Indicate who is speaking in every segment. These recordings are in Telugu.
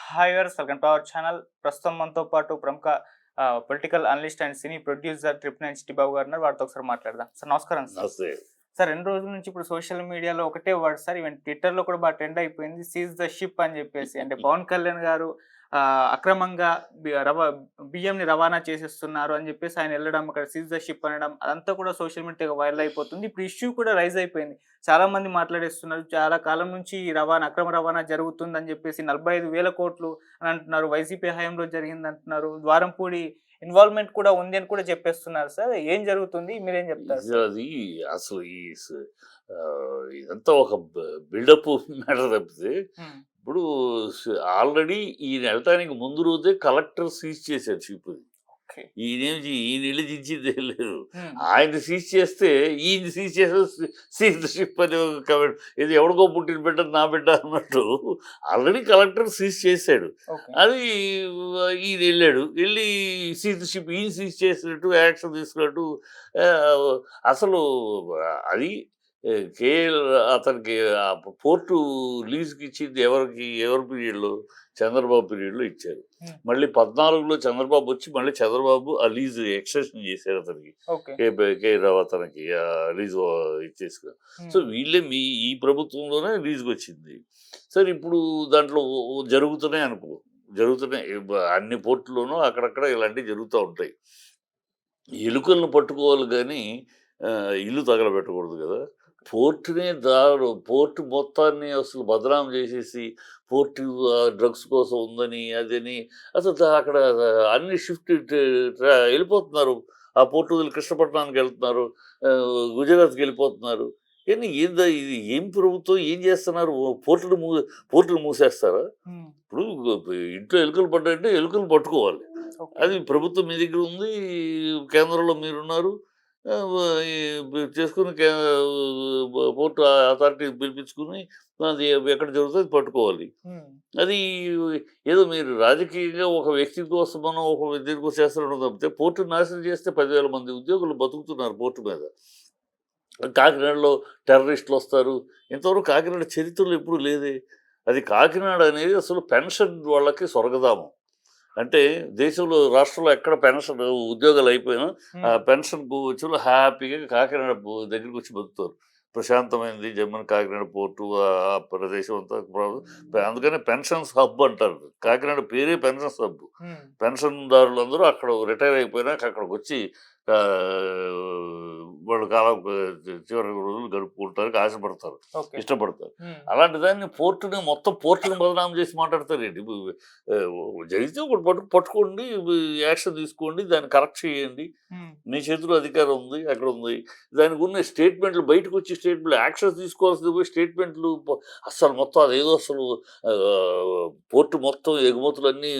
Speaker 1: Hi viewers, welcome to our channel. ప్రస్తుతం మనతో పాటు ప్రముఖ political analyst and cine producer trip nine Chittibabu గారు ఉన్నారు. వారితో ఒకసారి మాట్లాడదాం. సార్ నమస్కారం సార్.
Speaker 2: నమస్తే.
Speaker 1: సార్ 2 రోజుల నుంచి ఇప్పుడు సోషల్ మీడియాలో ఒకటే వర్డ్ సార్, ఈవెన్ ట్విట్టర్లో కూడా బాగా ట్రెండ్ అయిపోయింది, సీజ్ ద షిప్ అని చెప్పేసి. అంటే పవన్ కళ్యాణ్ గారు అక్రమంగా బియ్యంని రవాణా చేసేస్తున్నారు అని చెప్పేసి ఆయన వెళ్ళడం, అక్కడ సీజ్ ద షిప్ అనడం, అదంతా కూడా సోషల్ మీడియా వైరల్ అయిపోతుంది. ఇప్పుడు ఇష్యూ కూడా రైజ్ అయిపోయింది. చాలా మంది మాట్లాడేస్తున్నారు, చాలా కాలం నుంచి ఈ అక్రమ రవాణా జరుగుతుందని చెప్పేసి 45,000 కోట్లు అని అంటున్నారు, వైసీపీ హయాంలో జరిగింది అంటున్నారు, ద్వారంపూడి ఇన్వాల్వ్మెంట్ కూడా ఉంది అని కూడా చెప్పేస్తున్నారు. సార్ ఏం జరుగుతుంది, మీరేం చెప్తారు?
Speaker 2: అది అసలు ఇదంతా ఒక బిల్డప్ మ్యాటర్ తప్పితే ఇప్పుడు ఆల్రెడీ ఈయన వెళ్ళటానికి ముందు రోజే కలెక్టర్ సీజ్ చేశారు షిప్. ఈయన ఇల్లు దించింది లేదు, ఆయన సీజ్ చేస్తే ఈయన సీజ్ చేసే సీజ్ షిప్ అని ఇది ఎవరికో పుట్టిన బిడ్డ నా బిడ్డ అన్నట్టు ఆల్రెడీ కలెక్టర్ సీజ్ చేశాడు. అది ఈయన వెళ్ళి సీజ్ షిప్ ఈయన సీజ్ చేసినట్టు యాక్షన్ తీసుకున్నట్టు. అసలు అది అతనికి పోర్టు లీజుకి ఇచ్చింది ఎవరి పీరియడ్లో? చంద్రబాబు పీరియడ్లో ఇచ్చారు. మళ్ళీ 14లో చంద్రబాబు వచ్చి మళ్ళీ చంద్రబాబు ఆ లీజు ఎక్స్టెన్షన్ చేశారు అతనికి, కే రావు అతనికి లీజు ఇచ్చేసుకుని. సో వీళ్ళే ఈ ప్రభుత్వంలోనే లీజుకి వచ్చింది. సరే ఇప్పుడు దాంట్లో జరుగుతున్నాయి అన్ని పోర్టుల్లోనూ అక్కడక్కడ ఇలాంటివి జరుగుతూ ఉంటాయి. ఎలుకలను పట్టుకోవాలి కానీ ఇల్లు తగలబెట్టకూడదు కదా. పోర్టు మొత్తాన్ని అసలు బదనాం చేసేసి పోర్టు డ్రగ్స్ కోసం ఉందని అదని అసలు అక్కడ అన్ని షిఫ్ట్ వెళ్ళిపోతున్నారు. ఆ పోర్టు వదిలి కృష్ణపట్నానికి వెళ్తున్నారు, గుజరాత్కి వెళ్ళిపోతున్నారు. కానీ ఇది ఏం ప్రభుత్వం ఏం చేస్తున్నారు? పోర్టులు మూసేస్తారా? ఇప్పుడు ఇంట్లో ఎలుకలు పడ్డాయంటే ఎలుకలు పట్టుకోవాలి. అది ప్రభుత్వం మీ దగ్గర ఉంది, కేంద్రంలో మీరున్నారు, చేసుకుని పోర్టు అథారిటీ పిలిపించుకుని అది ఎక్కడ జరుగుతుంది పట్టుకోవాలి. అది ఏదో మీరు రాజకీయంగా ఒక వ్యక్తి కోసమనో ఒక దీనికోసం చేస్తారో తప్పితే పోర్టు నాశనం చేస్తే 10,000 మంది ఉద్యోగులు బతుకుతున్నారు పోర్టు మీద. కాకినాడలో టెర్రరిస్టులు వస్తారు. ఇంతవరకు కాకినాడ చరిత్రలో ఎప్పుడు లేదే. అది కాకినాడ అనేది అసలు పెన్షన్ వాళ్ళకి స్వర్గధామం. అంటే దేశంలో రాష్ట్రంలో ఎక్కడ పెన్షన్ ఉద్యోగాలు అయిపోయినా ఆ పెన్షన్కు వచ్చి హ్యాపీగా కాకినాడ దగ్గరికి వచ్చి బతుకుతారు. ప్రశాంతమైనది జమ్మన్ కాకినాడ పోర్టు ఆ ప్రదేశం అంతా. అందుకని పెన్షన్స్ హబ్ అంటారు. కాకినాడ పేరే పెన్షన్స్ హబ్. పెన్షన్దారులు అందరూ అక్కడ రిటైర్ అయిపోయినాక అక్కడికి వచ్చి వాళ్ళు కాలం చివరి రోజులు గడుపుకుంటానికి ఆశపడతారు, ఇష్టపడతారు. అలాంటి దాన్ని మొత్తం పోర్టుని బదనాం చేసి మాట్లాడతారండి. జరిగితే ఒకటి పట్టుకోండి, యాక్షన్ తీసుకోండి, దాన్ని కరెక్ట్ చేయండి, మీ చేతిలో అధికారం ఉంది, అక్కడ ఉంది. దానికి ఉన్న స్టేట్మెంట్లు బయటకు వచ్చి స్టేట్మెంట్లు యాక్షన్ తీసుకోవాల్సింది పోయి స్టేట్మెంట్లు అస్సలు మొత్తం అదేదో అసలు పోర్టు మొత్తం ఎగుమతులన్నీ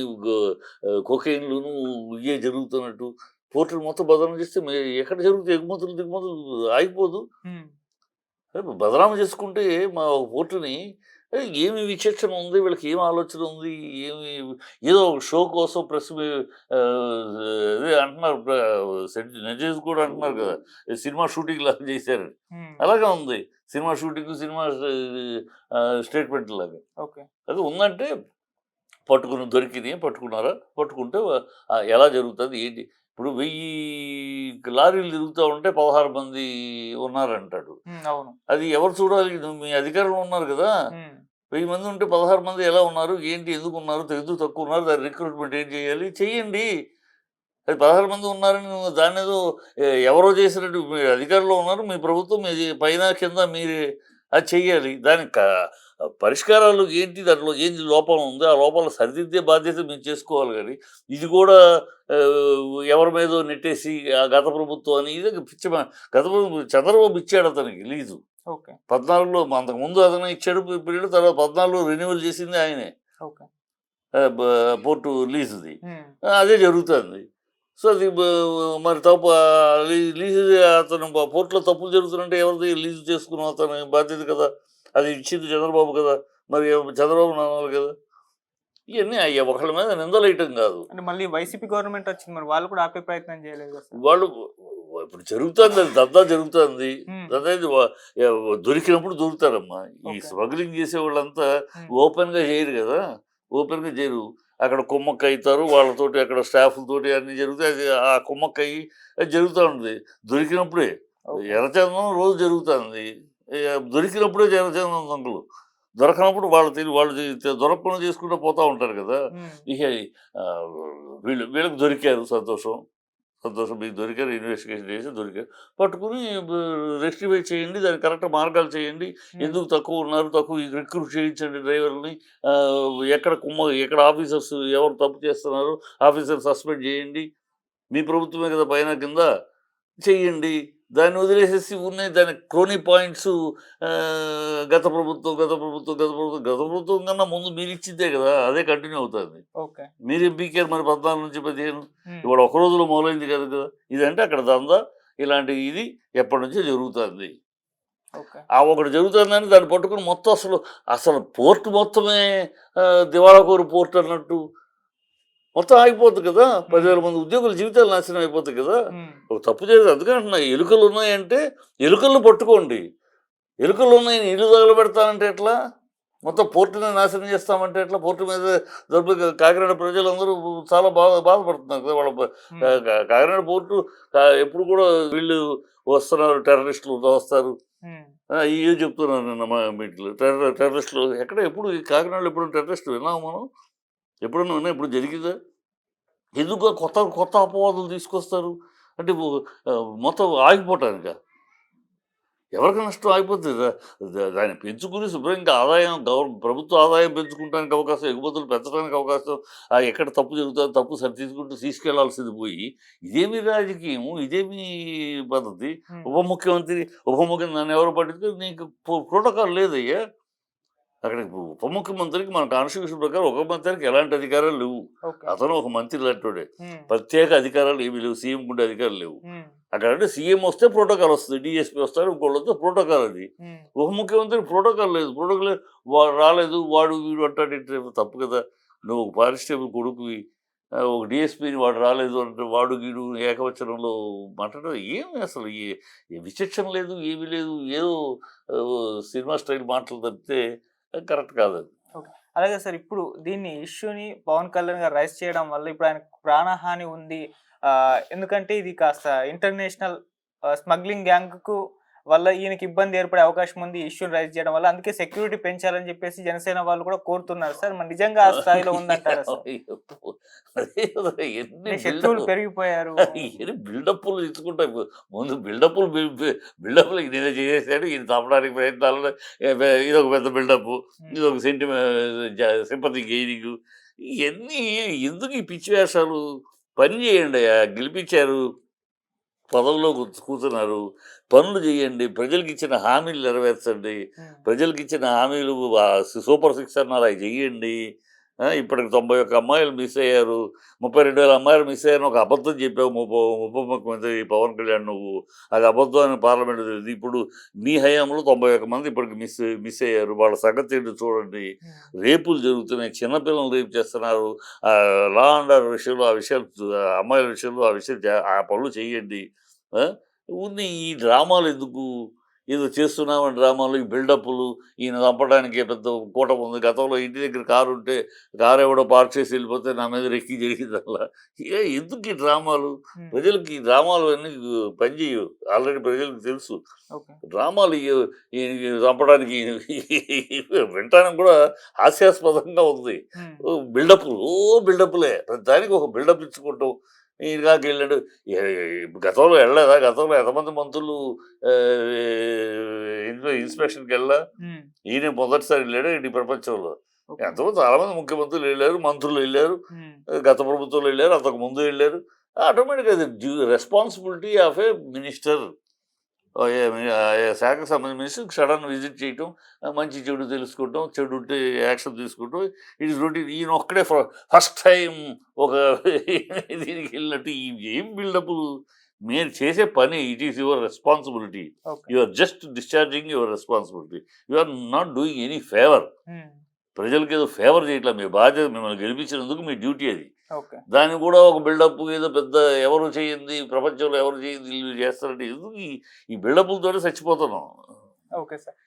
Speaker 2: కొకైన్లును ఇవే జరుగుతున్నట్టు పోర్టులు మొత్తం బదనాం చేస్తే ఎక్కడ జరుగుతుంది? దిగుమతులు ఆగిపోదు. బదనాం చేసుకుంటే మా పోర్టుని ఏమి విచక్షణ ఉంది, వీళ్ళకి ఏం ఆలోచన ఉంది, ఏదో షో కోసం ప్రెస్ అదే అంటున్నారు, నజేజ్ కూడా అంటున్నారు కదా సినిమా షూటింగ్ లాగా చేశారని. అలాగే ఉంది సినిమా షూటింగ్, సినిమా స్టేట్మెంట్ లాగా. అది ఉందంటే పట్టుకున్నారా, పట్టుకుంటే ఎలా జరుగుతుంది ఏంటి? ఇప్పుడు 1000 లారీలు తిరుగుతూ ఉంటే 16 మంది ఉన్నారంటాడు. అది ఎవరు చూడాలి? మీ అధికారంలో ఉన్నారు కదా. 1000 మంది ఉంటే 16 మంది ఎలా ఉన్నారు, ఏంటి, ఎందుకు ఉన్నారు, ఎందుకు తక్కువ ఉన్నారు, దాని రిక్రూట్మెంట్ ఏం చేయాలి, చెయ్యండి. అది 16 మంది ఉన్నారని దాన్ని ఏదో ఎవరో చేసినట్టు మీ అధికారంలో ఉన్నారు, మీ ప్రభుత్వం మీ పైన కింద మీరే అది చెయ్యాలి. దానికి పరిష్కారాలు ఏంటి, దాంట్లో ఏంటి లోపం ఉంది, ఆ లోపాలు సరిదిద్దే బాధ్యత మేము చేసుకోవాలి. కానీ ఇది కూడా ఎవరి మీద నెట్టేసి ఆ గత ప్రభుత్వం అని ఇది గత ప్రభుత్వం చంద్రబాబు ఇచ్చాడు అతనికి లీజు. 14లో అంతకుముందు అతను ఇచ్చాడు పీరియడ్, తర్వాత 14లో రెన్యువల్ చేసింది ఆయనే పోర్టు లీజుది. అదే జరుగుతుంది. సో అది మరి లీజు అతను పోర్టులో తప్పులు జరుగుతుందంటే ఎవరిది లీజు చేసుకున్న అతని బాధ్యత కదా. అది ఇచ్చింది చంద్రబాబు కదా, మరి చంద్రబాబు నానాలి కదా. ఇవన్నీ ఒకళ్ళ మీద నిందలేయటం కాదు.
Speaker 1: అంటే మళ్ళీ వైసీపీ గవర్నమెంట్ వచ్చింది, మరి వాళ్ళు కూడా ఆపే ప్రయత్నం చేయలేదు.
Speaker 2: వాళ్ళు ఇప్పుడు జరుగుతుంది, అది దద్దా జరుగుతుంది. దొరికినప్పుడు దొరుకుతారమ్మా. ఈ స్మగ్లింగ్ చేసే వాళ్ళంతా ఓపెన్ గా చేయరు కదా. ఓపెన్గా చేయరు. అక్కడ కుమ్మక్క అవుతారు వాళ్ళతోటి, అక్కడ స్టాఫ్లతోటి అన్నీ జరుగుతాయి. అది ఆ కుమ్మక్క అయ్యి అది జరుగుతూ ఉంటుంది దొరికినప్పుడే.
Speaker 1: ఓకే.
Speaker 2: ఎర్రచందనం రోజు జరుగుతుంది. దొరికినప్పుడే ఎర్రచందనం దొంగలు. దొరకనప్పుడు వాళ్ళు దొరకకుండా చేసుకుంటూ పోతూ ఉంటారు కదా.
Speaker 1: హ్మ్.
Speaker 2: ఇక ఆ, వీళ్ళకి దొరికారు, సంతోషం. సంతోషం, మీకు దొరికారు, ఇన్వెస్టిగేషన్ చేసి దొరికారు. పట్టుకుని రెస్టిఫై చేయండి, దానికి కరెక్ట్ మార్గాలు చేయండి.
Speaker 1: హ్మ్.
Speaker 2: ఎందుకు తక్కువ ఉన్నారు, తక్కువ రిక్రూట్ చేయించండి డ్రైవర్‌ని. ఎక్కడ ఆఫీసర్స్ ఎవరు తప్పు చేస్తున్నారు, ఆఫీసర్ సస్పెండ్ చేయండి. మీ ప్రభుత్వమే కదా పైన కింద, చెయ్యండి. దాన్ని వదిలేసేసి ఉన్నాయి దాని క్రోనీ పాయింట్స్. గత ప్రభుత్వం, గత ప్రభుత్వం, గత ప్రభుత్వం, గత ప్రభుత్వం కన్నా ముందు మీరిచ్చిందే కదా, అదే కంటిన్యూ అవుతుంది.
Speaker 1: ఓకే.
Speaker 2: మీరేం పీకారు మరి 14-15?
Speaker 1: హ్మ్.
Speaker 2: ఇవాళ ఒక రోజులో మొదలైంది కాదు కదా. ఇదంటే అక్కడ దందా, ఇలాంటి ఇది ఎప్పటినుంచో జరుగుతుంది.
Speaker 1: ఓకే.
Speaker 2: ఆ ఒకటి జరుగుతుందని దాన్ని పట్టుకుని మొత్తం అసలు పోర్ట్ మొత్తమే దివాళాకోరు పోర్ట్ అన్నట్టు మొత్తం ఆగిపోద్ది కదా. 10,000 మంది ఉద్యోగుల జీవితాలు నాశనం అయిపోతాయి కదా.
Speaker 1: హ్మ్.
Speaker 2: ఒక తప్పు చేయదు. అందుకని అంటున్నా, ఎలుకలు ఉన్నాయంటే ఎలుకలను పట్టుకోండి. ఎలుకలు ఉన్నాయి ఇల్లు తగలబెడతానంటే ఎట్లా? మొత్తం పోర్టుని నాశనం చేస్తామంటే ఎట్లా? పోర్టు మీద కాకినాడ ప్రజలందరూ చాలా బాధపడుతున్నారు కదా. వాళ్ళ
Speaker 1: హ్మ్.
Speaker 2: కాకినాడ పోర్టు ఎప్పుడు కూడా వీళ్ళు వస్తున్నారు, టెర్రరిస్టులు వస్తారు.
Speaker 1: హ్మ్.
Speaker 2: ఇవే చెప్తున్నారు నిన్న మా మీటింగ్‌లో. టెర్రరిస్టులు ఎక్కడ, ఎప్పుడు ఈ కాకినాడలో ఎప్పుడు టెర్రరిస్టులు విన్నామా మనం? ఎప్పుడన్నా ఉన్నాయా? ఎప్పుడు జరిగిందా? ఎందుకు ఆ కొత్త కొత్త అపవాదులు తీసుకొస్తారు? అంటే మొత్తం ఆగిపోవటానికా? ఎవరికి నష్టం ఆగిపోతుంది. దాన్ని పెంచుకుని శుభ్రంగా ఆదాయం ప్రభుత్వ ఆదాయం పెంచుకుంటానికి అవకాశం, ఎగుమతులు పెంచడానికి అవకాశం, ఎక్కడ తప్పు జరుగుతుందో తప్పు తీసుకెళ్లాల్సింది పోయి, ఇదేమి రాజకీయము, ఇదేమి పద్ధతి?
Speaker 1: హ్మ్.
Speaker 2: ఉప ముఖ్యమంత్రి నన్ను ఎవరు పట్టించుకోరు, నీకు ప్రోటోకాల్ లేదయ్యా. అక్కడ ఉప ముఖ్యమంత్రికి మన కాన్స్టిట్యూషన్ ప్రకారం ఉప ముఖ్యమంత్రికి ఎలాంటి అధికారాలు లేవు.
Speaker 1: ఓకే.
Speaker 2: అతను ఒక మంత్రి లాంటోడే.
Speaker 1: హ్మ్.
Speaker 2: ప్రత్యేక అధికారాలు ఏమీ లేవు. సీఎం ఉండే అధికారాలు లేవు.
Speaker 1: హ్మ్.
Speaker 2: అక్కడ అంటే సీఎం వస్తే ప్రోటోకాల్ వస్తుంది, డిఎస్పీ వస్తారు, ఇంకోళ్ళు వస్తే ప్రోటోకాల్ అది.
Speaker 1: హ్మ్.
Speaker 2: ఉప ముఖ్యమంత్రికి ప్రోటోకాల్ లేదు. ప్రోటోకాల్ వాడు రాలేదు, వాడు వీడు అంటాడంటే తప్పు కదా. నువ్వు ఒక కానిస్టేబుల్ కొడుకువి, ఒక డిఎస్పీని వాడు రాలేదు అంటే వాడు వీడు ఏకవచనంలో మాట్లాడడం ఏమి అసలు ఏ విచక్షణ లేదు, ఏమీ లేదు. ఏదో సినిమా స్టైల్ మాటలు తప్పితే కరెక్ట్ కాదది.
Speaker 1: ఓకే. అలాగే సార్, ఇప్పుడు దీన్ని ఇష్యూని పవన్ కళ్యాణ్ గారు రైజ్ చేయడం వల్ల ఇప్పుడు ఆయనకు ప్రాణహాని ఉంది. ఎందుకంటే ఇది కాస్త ఇంటర్నేషనల్ స్మగ్లింగ్ గ్యాంగ్‌కు వల్ల ఈయనకి ఇబ్బంది ఏర్పడే అవకాశం ఉంది. ఈ ఇష్యూని రైజ్ చేయడం వల్ల. అందుకే సెక్యూరిటీ పెంచాలని చెప్పేసి జనసేన వాళ్ళు కూడా కోరుతున్నారు సార్. మరి నిజంగా ఆ స్థాయిలో ఉందంటారా సార్?
Speaker 2: అదే కదా, ఎన్ని
Speaker 1: అంటే శత్రువులు పెరిగిపోయారు.
Speaker 2: ఎన్ని బిల్డప్లు ఇచ్చుకుంటా. ముందు బిల్డప్లు ఈయన చేసేసాడు, ఈయన చంపడానికి ప్రయత్నాలు, ఇదొక పెద్ద బిల్డప్,
Speaker 1: హ్మ్.
Speaker 2: ఇదొక సింపతి గెయినింగ్. ఇవన్నీ ఎందుకు ఈ పిచ్చి వేషాలు? పని చేయండి, గెలిపించారు, పదవిలో కూర్చున్నారు, పనులు చేయండి, ప్రజలకు ఇచ్చిన హామీలు నెరవేర్చండి.
Speaker 1: హ్మ్.
Speaker 2: ప్రజలకు ఇచ్చిన హామీలు సూపర్ సిక్స్ అన్నారు, అవి చెయ్యండి. ఇప్పటికి 91 అమ్మాయిలు మిస్ అయ్యారు, 32,000 అమ్మాయిలు మిస్ అయ్యారని ఒక అబద్ధం చెప్పావు ఉప ముఖ్యమంత్రి పవన్ కళ్యాణ్ నువ్వు. అది అబద్ధం అని పార్లమెంట్ తెలియదు. ఇప్పుడు మీ హయాంలో 91 మంది ఇప్పటికి మిస్ అయ్యారు. వాళ్ళ సంగతి ఏంటో చూడండి.
Speaker 1: హ్మ్.
Speaker 2: రేపులు జరుగుతున్నాయి, చిన్నపిల్లలు రేపు చేస్తున్నారు. లా అండ్ ఆర్డర్ విషయంలో ఆ విషయాలు, అమ్మాయిల విషయంలో ఆ పనులు చేయండి. ఆ! ఊరినే ఈ డ్రామాలు ఎందుకు? ఏదో చేస్తున్నామని డ్రామాలు, ఈ బిల్డప్పులు, ఈయన చంపడానికి పెద్ద కూటమి ఉంది. గతంలో ఇంటి దగ్గర కారుంటే కారు ఎవడో పార్క్ చేసి వెళ్ళిపోతే నా మీద రెక్కి జరిగిందల్లా. ఎందుకు ఈ డ్రామాలు?
Speaker 1: హ్మ్.
Speaker 2: ప్రజలకి ఈ డ్రామాలు అన్నీ పనిచేయవు. ఆల్రెడీ ప్రజలకు తెలుసు.
Speaker 1: ఓకే.
Speaker 2: డ్రామాలు ఈయనకి చంపడానికి వినటానికి కూడా హాస్యాస్పదంగా ఉంది.
Speaker 1: హ్మ్.
Speaker 2: బిల్డప్పులే. ప్రతిదానికి ఒక బిల్డప్ ఇచ్చుకుంటాం. ఈయనకెళ్ళాడు. గతంలో వెళ్ళలేదా? గతంలో ఎంతమంది మంత్రులు ఇన్స్‌పెక్షన్‌కెళ్ళా?
Speaker 1: హ్మ్.
Speaker 2: ఈయనే మొదటిసారి వెళ్ళాడా ఏంటి ప్రపంచంలో?
Speaker 1: ఓకే.
Speaker 2: చాలామంది ముఖ్యమంత్రులు వెళ్ళారు, మంత్రులు వెళ్ళారు,
Speaker 1: హ్మ్.
Speaker 2: గత ప్రభుత్వంలో వెళ్ళారు, అంతకు ముందు వెళ్ళారు. ఆటోమేటిక్‌గా అది రెస్పాన్సిబిలిటీ ఆఫ్ ఏ మినిస్టర్. శాఖకు సంబంధించిన మినిస్టర్ సడన్ విజిట్ చేయటం, మంచి చెడు తెలుసుకోవటం, చెడు ఉంటే యాక్షన్ తీసుకోవటం. It is routine. ఈయన ఒక్కడే ఫస్ట్ టైం ఒక దీనికి వెళ్ళినట్టు ఏం బిల్డప్‌లు? మీరు చేసే పని, it is your responsibility.
Speaker 1: Okay.
Speaker 2: You are just discharging your responsibility. You are not doing any favour.
Speaker 1: Hmm.
Speaker 2: ప్రజలకేదో ఫేవర్ చేయట్లా. మీ బాధ్యత, మిమ్మల్ని గెలిపించినందుకు మీ డ్యూటీ అది.
Speaker 1: ఓకే.
Speaker 2: దాన్ని కూడా ఒక బిల్డప్, ఏదో పెద్ద ఎవరు చేయంది, ప్రపంచంలో ఎవరు చేయంది వీళ్ళు చేస్తారంటే ఎందుకు ఈ బిల్డప్‌లతోనే చచ్చిపోతున్నాం.
Speaker 1: Okay sir.